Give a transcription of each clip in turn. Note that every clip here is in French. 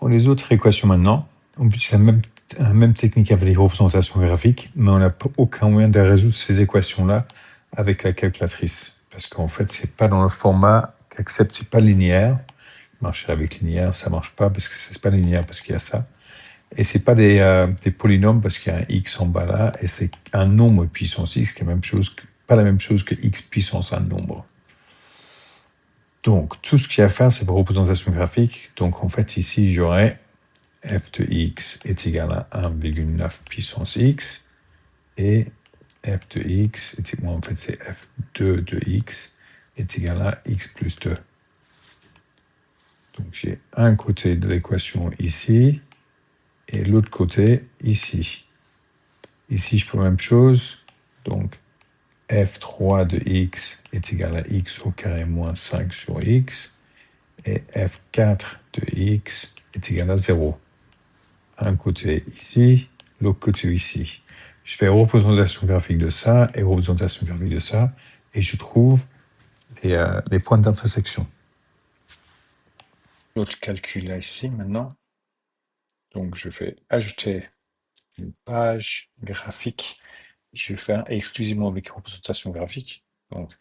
Pour les autres équations maintenant, on utilise la même technique avec les représentations graphiques, mais on n'a aucun moyen de résoudre ces équations-là avec la calculatrice. Parce qu'en fait, c'est pas dans le format qu'accepte, c'est pas linéaire. Marcher avec linéaire, ça marche pas parce que c'est pas linéaire parce qu'il y a ça. Et c'est pas des polynômes parce qu'il y a un x en bas là, et c'est un nombre puissance x qui est pas la même chose que x puissance un nombre. Donc, tout ce qu'il y a à faire, c'est pour représentation graphique. Donc, en fait, ici, j'aurais f de x est égal à 1,9 puissance x, et f de x est égal, en fait, c'est f2 de x est égal à x plus 2. Donc, j'ai un côté de l'équation ici, et l'autre côté ici. Ici, je fais la même chose. Donc, f3 de x est égal à x au carré moins 5 sur x. Et f4 de x est égal à 0. Un côté ici, l'autre côté ici. Je fais représentation graphique de ça et représentation graphique de ça, et je trouve les points d'intersection. L'autre calcul là ici maintenant. Donc, je fais ajouter une page graphique. Je vais faire exclusivement avec représentation graphique. Donc,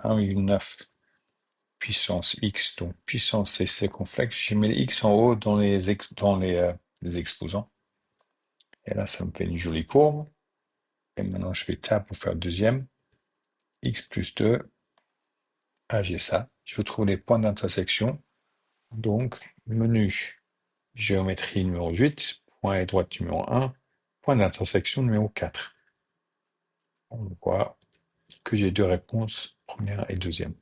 1,9 puissance x, donc puissance c'est circonflexe. Je mets les x en haut dans les exposants. Et là, ça me fait une jolie courbe. Et maintenant, je fais tab pour faire le deuxième. X plus 2. Ah, j'ai ça. Je trouve les points d'intersection. Donc, menu géométrie numéro 8, point et droite numéro 1, point d'intersection numéro 4. On voit que j'ai deux réponses, première et deuxième.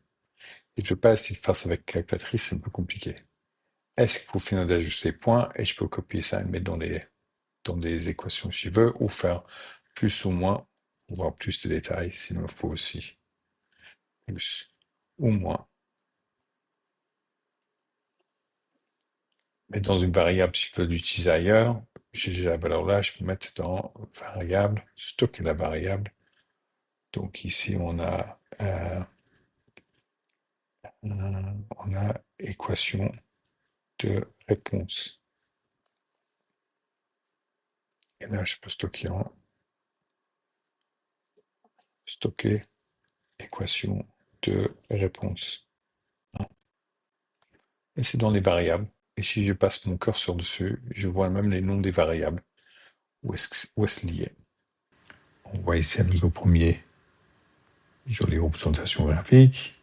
Et je ne peux pas essayer de faire ça avec la calculatrice, c'est un peu compliqué. Est-ce qu'il faut finir d'ajuster les points et je peux copier ça et le mettre dans des équations si je veux, ou faire plus ou moins, ou voir plus de détails s'il me faut aussi. Plus ou moins. Mais dans une variable, si je veux l'utiliser ailleurs, j'ai déjà la valeur là, je peux mettre dans variable, stocker la variable. Donc ici, on a équation de réponse. Et là, je peux stocker équation de réponse. Et c'est dans les variables. Et si je passe mon curseur dessus, je vois même les noms des variables. Où est-ce lié? On voit ici avec le premier jolie représentation graphique.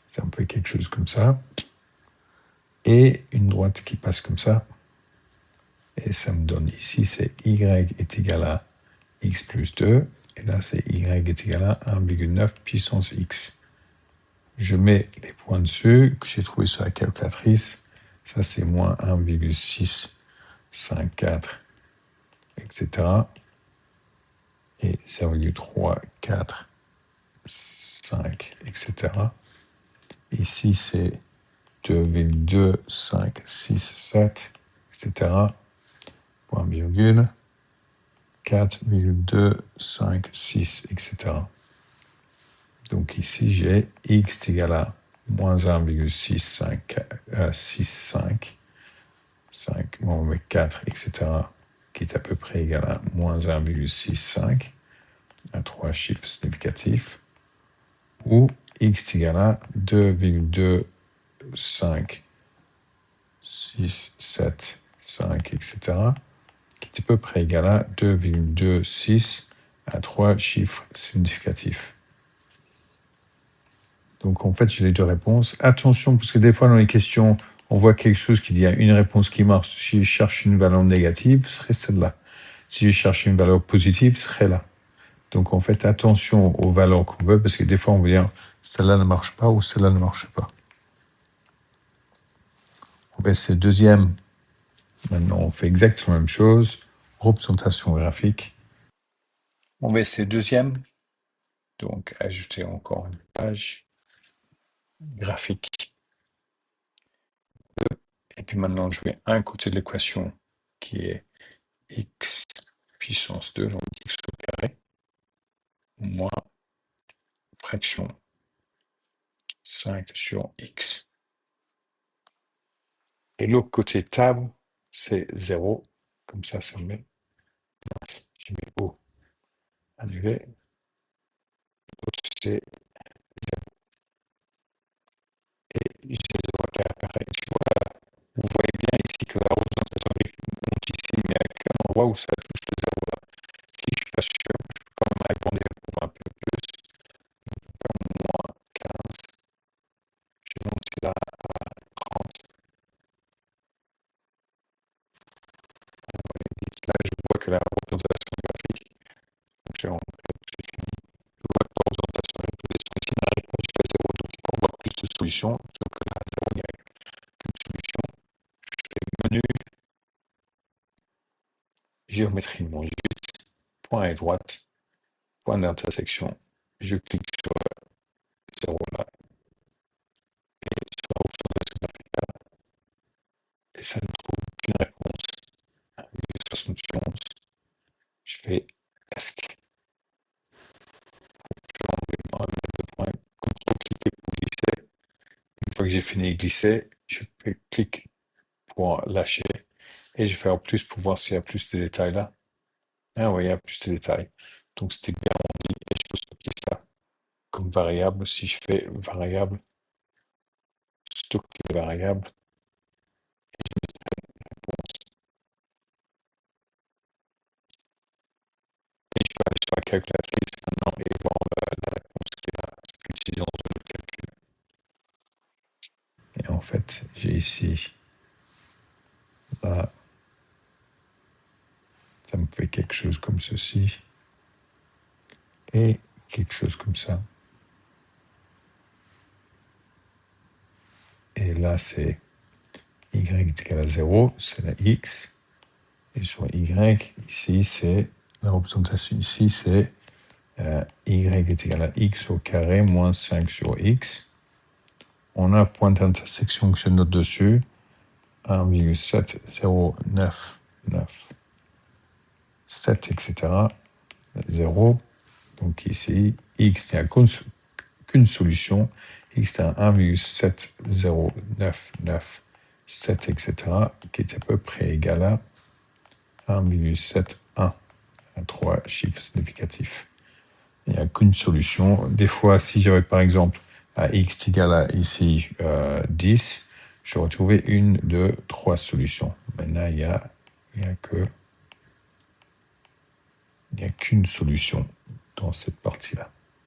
Ça me fait quelque chose comme ça. Et une droite qui passe comme ça. Et ça me donne ici, c'est y est égal à x plus 2. Et là, c'est y est égal à 1,9 puissance x. Je mets les points dessus que j'ai trouvé sur la calculatrice. Ça, c'est moins 1,654, etc. Et 0,3, 4, 5, etc. Ici, c'est 2,2, 5, 6, 7, etc. Point virgule. 4,2, 5, 6, etc. Donc ici, j'ai x égale à moins 1,65, 5, on met 4, etc., qui est à peu près égal à moins 1,65, à trois chiffres significatifs, ou x égale à 2,25, 6, 7, 5, etc., qui est à peu près égal à 2,26 à trois chiffres significatifs. Donc en fait, j'ai les deux réponses. Attention, parce que des fois dans les questions, on voit quelque chose qui dit il y a une réponse qui marche. Si je cherche une valeur négative, ce serait celle-là. Si je cherche une valeur positive, ce serait là. Donc en fait, attention aux valeurs qu'on veut, parce que des fois on veut dire celle-là ne marche pas ou celle-là ne marche pas. On baisse le deuxième. Maintenant, on fait exactement la même chose. Représentation graphique. On baisse le deuxième. Donc, ajouter encore une page graphique. Et puis maintenant, je vais un côté de l'équation qui est x puissance 2, donc x au carré, moins fraction 5 sur x. Et l'autre côté table, c'est 0. Comme ça me met. Je mets O. Annulé. L'autre, c'est. Et j'ai 0 qui apparaît. Tu vois, vous voyez bien ici que la représentation monte ici, mais à quel endroit où ça touche le 0 là. Si je suis pas sûr, je peux quand même répondre pour un peu plus, comme moins 15. Je monte là à 30. Là, je vois que la représentation graphique, donc j'ai fini. Je vois que la représentation est plus discrétionnaire et jusqu'à 0, donc il faut avoir plus de solutions. Donc là, 0, il n'y a qu'une solution. Je fais menu, géométrie de mon 8, point à droite, point d'intersection. Je clique sur 0 là, sur la représentation graphique là, et ça ne trouve qu'une réponse. 71. Je fais ESC. Je vais enlever le point, CTRL-cliquer pour glisser. Une fois que j'ai fini de glisser, je fais clic pour lâcher. Et je fais en plus pour voir s'il y a plus de détails là. Ah oui, il y a plus de détails. Donc c'était bien rempli et je peux stocker ça comme variable. Si je fais variable, stocker variable, et je peux aller sur la calculatrice maintenant et voir la réponse qui est là, utilisant le calcul. Et en fait, j'ai ici, là, ça me fait quelque chose comme ceci et quelque chose comme ça. Et là, c'est y est égal à 0, c'est la x. Et sur y, ici, c'est la représentation ici, c'est y est égal à x au carré moins 5 sur x. On a un point d'intersection que je note dessus, 1,7099,7, etc. 0. Donc ici, x n'a qu'une solution. X est à 1,70997, etc., qui est à peu près égal à 1,71, à 3 chiffres significatifs. Il n'y a qu'une solution. Des fois, si j'avais par exemple à x égale à ici 10, j'aurais trouvé une de 3 solutions. Maintenant, il n'y a qu'une solution dans cette partie-là.